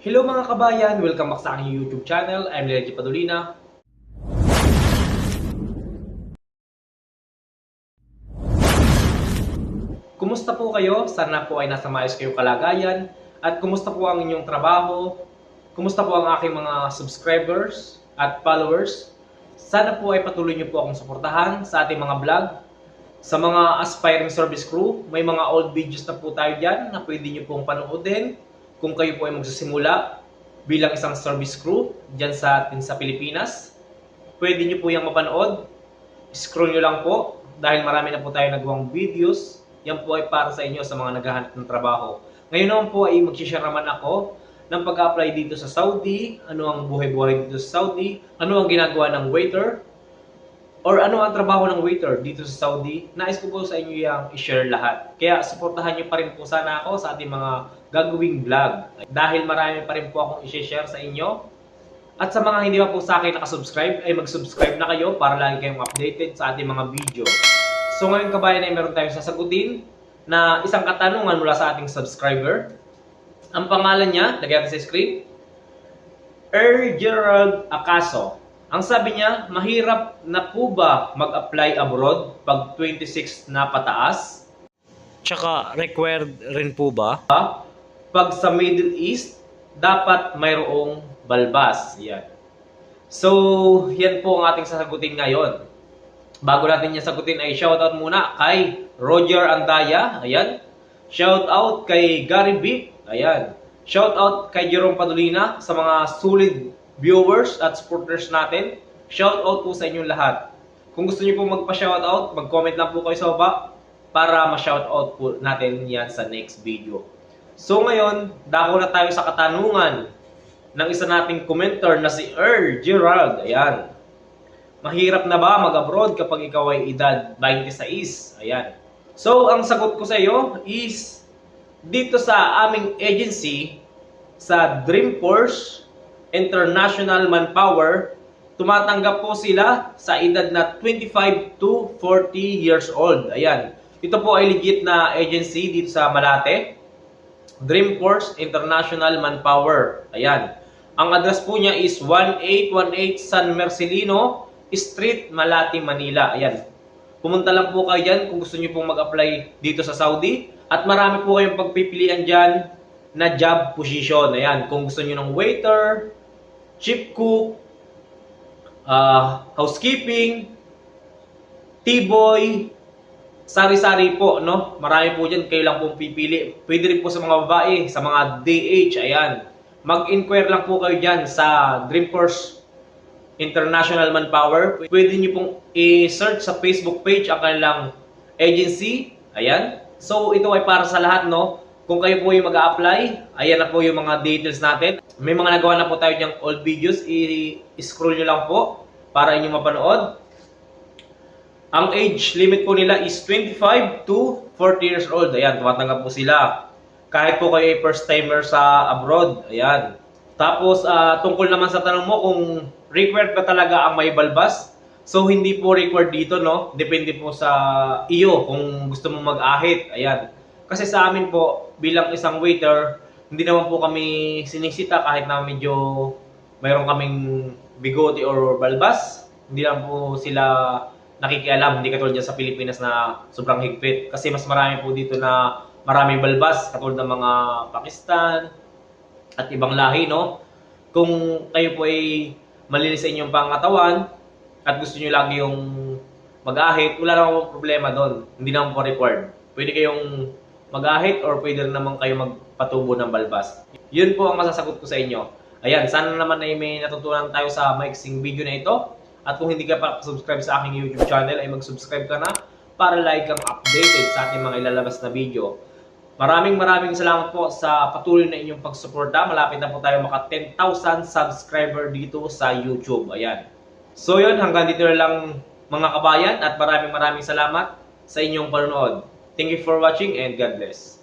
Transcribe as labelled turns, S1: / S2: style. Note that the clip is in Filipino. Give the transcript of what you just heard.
S1: Hello mga kabayan! Welcome back sa aking YouTube channel. I'm Leggy Padolina. Kumusta po kayo? Sana po ay nasa maayos kayong kalagayan. At kumusta po ang inyong trabaho? Kumusta po ang aking mga subscribers at followers? Sana po ay patuloy niyo po akong suportahan sa ating mga vlog. Sa mga aspiring service crew, may mga old videos na po tayo dyan na pwede niyo pong panoodin kung kayo po ay magsisimula bilang isang service crew dyan sa atin sa Pilipinas. Pwede nyo po yung mapanood. Scroll nyo lang po dahil marami na po tayo nagawang videos. Yan po ay para sa inyo sa mga naghahanap ng trabaho. Ngayon naman po ay mag-share naman ako ng pag-apply dito sa Saudi. Ano ang buhay-buhay dito sa Saudi? Ano ang ginagawa ng waiter? Or ano ang trabaho ng waiter dito sa Saudi? Nais ko po sa inyo yung i-share lahat. Kaya supportahan nyo pa rin po sana ako sa ating mga gagawing vlog. Dahil marami pa rin po akong i-share sa inyo. At sa mga hindi pa po sa akin nakasubscribe, ay mag-subscribe na kayo para lagi kayong updated sa ating mga video. So ngayon kabayan ay meron tayong sasagutin na isang katanungan mula sa ating subscriber. Ang pangalan niya, lagyan natin sa screen, Gerald Acaso. Ang sabi niya, mahirap na po ba mag-apply abroad pag 26 na pataas? Tsaka required rin po ba? Pag sa Middle East, dapat mayroong balbas. Yan. So, yan po ang ating sasagutin ngayon. Bago natin yan sagutin ay shoutout muna kay Roger Andaya. Ayan. Shoutout kay Gary B. Ayan. Shoutout kay Jerome Padolina sa mga solid viewers at supporters natin. Shoutout po sa inyong lahat. Kung gusto niyo po magpa-shoutout, mag-comment lang po kayo sa baba para ma-shoutout po natin yan sa next video. So ngayon, dako na tayo sa katanungan ng isa nating commenter na si Gerald. Ayan. Mahirap na ba mag-abroad kapag ikaw ay edad 26? Ayan. So, ang sagot ko sa iyo is dito sa aming agency, sa Dreamforce International Manpower, tumatanggap po sila sa edad na 25 to 40 years old. Ayan. Ito po ay legit na agency dito sa Malate. Dreamforce International Manpower. Ayan. Ang address po niya is 1818 San Marcelino Street, Malate, Manila. Ayan. Pumunta lang po kayo dyan kung gusto niyo pong mag-apply dito sa Saudi. At marami po kayong pagpipilian dyan na job position. Ayan. Kung gusto niyo ng waiter, chief cook, housekeeping, T-boy, sari-sari po, no? Marami po dyan, kayo lang pong pipili. Pwede rin po sa mga babae, sa mga DH, ayan. Mag-inquire lang po kayo dyan sa Dreamforce International Manpower. Pwede nyo pong i-search sa Facebook page ang kanilang agency. Ayan. So, ito ay para sa lahat, no? Kung kayo po yung mag-a-apply, ayan na po yung mga details natin. May mga nagawa na po tayo diyang old videos. I-scroll nyo lang po para inyo mapanood. Ang age limit po nila is 25 to 40 years old. Ayan, tumatanggap po sila. Kahit po kayo ay first timer sa abroad. Ayan. Tapos, tungkol naman sa tanong mo kung required ba talaga ang may balbas. So, hindi po required dito, no? Depende po sa iyo kung gusto mong mag-ahit. Ayan. Kasi sa amin po, bilang isang waiter, hindi naman po kami sinisita kahit na medyo mayroon kaming bigote or balbas. Hindi lang po sila nakikialam, hindi katulad dyan sa Pilipinas na sobrang higpit. Kasi mas marami po dito na maraming balbas, katulad ng mga Pakistan at ibang lahi, no? Kung kayo po ay malinis sa inyong pangatawan at gusto nyo lagi yung mag-ahit, wala namang problema doon. Hindi naman po required. Pwede kayong mag-ahit or pwede rin naman kayo magpatubo ng balbas. Yun po ang masasagot ko sa inyo. Ayan, sana naman ay may natutunan tayo sa maiksing video na ito. At kung hindi ka pa subscribe sa aking YouTube channel, ay mag-subscribe ka na para lagi kang updated sa ating mga ilalabas na video. Maraming salamat po sa patuloy na inyong pagsuporta. Malapit na po tayo maka 10,000 subscriber dito sa YouTube. Ayan. So yun, hanggang dito na lang mga kabayan at maraming salamat sa inyong panonood. Thank you for watching and God bless.